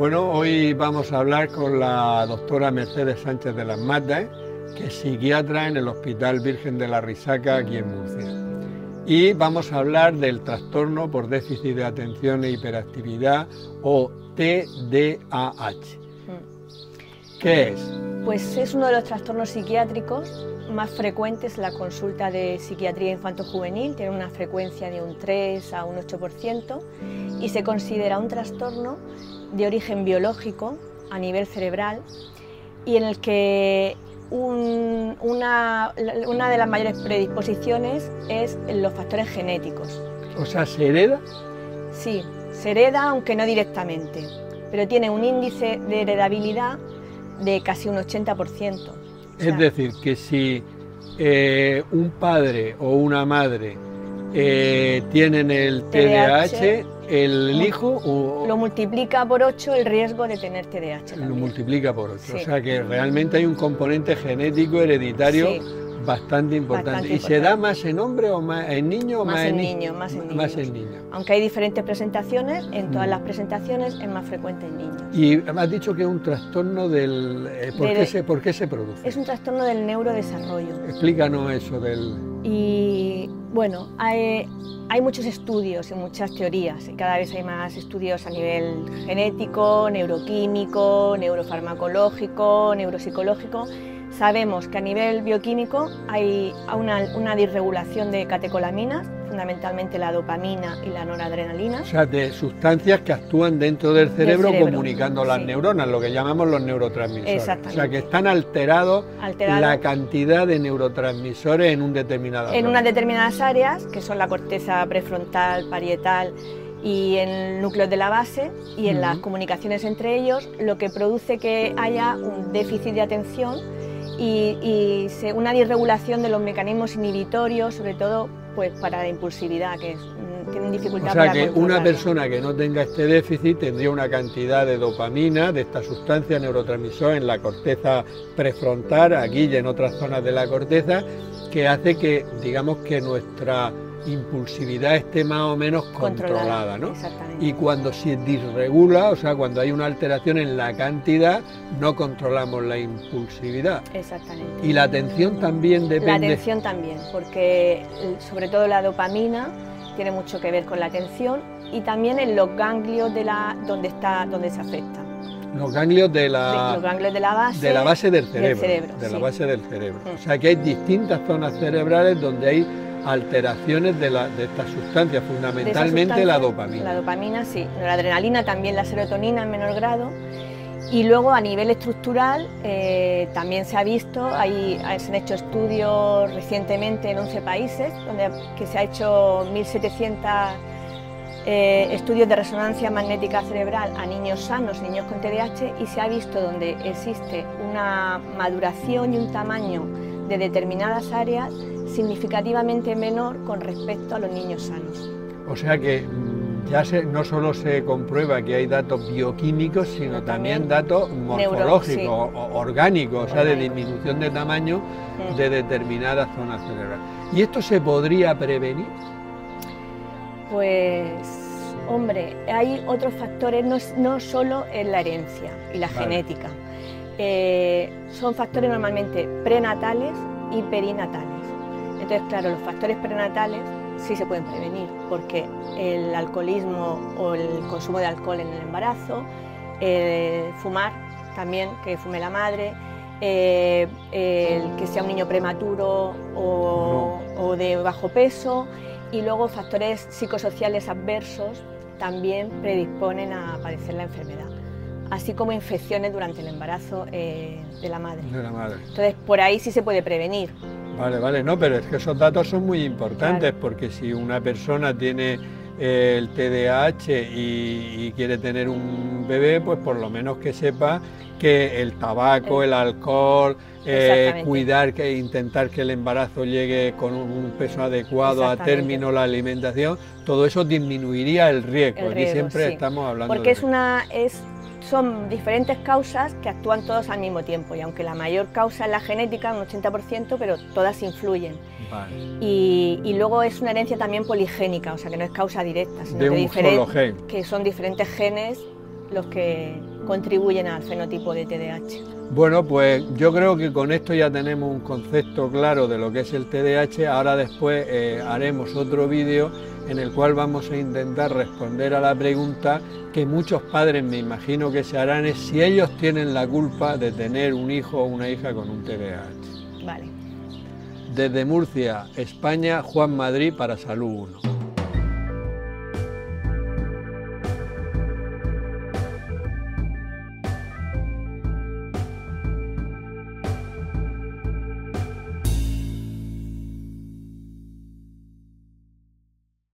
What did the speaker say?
Bueno, hoy vamos a hablar con la doctora Mercedes Sánchez de las Matas, que es psiquiatra en el Hospital Virgen de la Risaca aquí en Murcia. Y vamos a hablar del trastorno por déficit de atención e hiperactividad o TDAH. ¿Qué es? Pues es uno de los trastornos psiquiátricos más frecuentes en la consulta de psiquiatría infanto-juvenil, tiene una frecuencia de un 3 a un 8% y se considera un trastorno de origen biológico a nivel cerebral y en el que una de las mayores predisposiciones es los factores genéticos. O sea, ¿se hereda? Sí, se hereda aunque no directamente, pero tiene un índice de heredabilidad de casi un 80%. Es decir, que si un padre o una madre tienen el TDAH, el hijo lo multiplica por 8 el riesgo de tener TDAH también. Lo multiplica por 8, sí. O sea que realmente hay un componente genético hereditario sí, bastante importante. ¿Y se da más en hombre o más en niño o más en niño? Más en niño. Aunque hay diferentes presentaciones, en todas las presentaciones es más frecuente en niños. Y has dicho que es un trastorno del... ¿Por qué se produce? Es un trastorno del neurodesarrollo. Explícanos eso del... Y bueno, hay muchos estudios y muchas teorías, y cada vez hay más estudios a nivel genético, neuroquímico, neurofarmacológico, neuropsicológico. Sabemos que a nivel bioquímico hay una disregulación de catecolaminas, fundamentalmente la dopamina y la noradrenalina. O sea, de sustancias que actúan dentro del cerebro comunicando las neuronas, lo que llamamos los neurotransmisores. Exactamente. O sea, que están alterados la cantidad de neurotransmisores en un determinado área. En unas determinadas áreas, que son la corteza prefrontal, parietal y en núcleos de la base, y en las comunicaciones entre ellos, lo que produce que haya un déficit de atención y una disregulación de los mecanismos inhibitorios, sobre todo pues para la impulsividad, que tienen dificultad para controlarlo. O sea, que una persona que no tenga este déficit tendría una cantidad de dopamina, de esta sustancia neurotransmisor en la corteza prefrontal, aquí y en otras zonas de la corteza, que hace que, digamos, que nuestra impulsividad esté más o menos controlada, ¿no? Exactamente. Y cuando se disregula, o sea, cuando hay una alteración en la cantidad, no controlamos la impulsividad. Exactamente. Y la atención también depende... La atención también, porque sobre todo la dopamina tiene mucho que ver con la atención y también en los ganglios donde se afecta. Los ganglios de la base del cerebro. La base del cerebro. O sea que hay distintas zonas cerebrales donde hay alteraciones de estas sustancias, fundamentalmente la dopamina. La dopamina, sí. La adrenalina también, la serotonina en menor grado. Y luego a nivel estructural también se ha visto, se han hecho estudios recientemente en 11 países, que se ha hecho 1.700 estudios de resonancia magnética cerebral a niños sanos, niños con TDAH, y se ha visto donde existe una maduración y un tamaño de determinadas áreas significativamente menor con respecto a los niños sanos. O sea que ya no solo se comprueba que hay datos bioquímicos, sino también datos morfológicos, orgánicos, o sea, de disminución de tamaño de determinadas zonas cerebrales. ¿Y esto se podría prevenir? Pues, hombre, hay otros factores, no solo en la herencia y la genética. Son factores normalmente prenatales y perinatales. Entonces, claro, los factores prenatales sí se pueden prevenir, porque el alcoholismo o el consumo de alcohol en el embarazo, fumar también, que fume la madre, el que sea un niño prematuro o de bajo peso, y luego factores psicosociales adversos también predisponen a padecer la enfermedad, así como infecciones durante el embarazo de la madre. Entonces, por ahí sí se puede prevenir. Vale, no, pero es que esos datos son muy importantes, porque si una persona tiene el TDAH y quiere tener un bebé, pues por lo menos que sepa que el tabaco, el alcohol, intentar que el embarazo llegue con un peso adecuado a término, la alimentación, todo eso disminuiría el riesgo. Aquí siempre estamos hablando porque son diferentes causas que actúan todas al mismo tiempo, y aunque la mayor causa es la genética, un 80%, pero todas influyen. Vale. Y luego es una herencia también poligénica, o sea que no es causa directa, sino de un solo gen. Que son diferentes genes los que contribuyen al fenotipo de TDAH. Bueno, pues yo creo que con esto ya tenemos un concepto claro de lo que es el TDAH. Ahora después haremos otro vídeo en el cual vamos a intentar responder a la pregunta que muchos padres me imagino que se harán, es si ellos tienen la culpa de tener un hijo o una hija con un TDAH. Vale. Desde Murcia, España, Juan Madrid para Salud 1.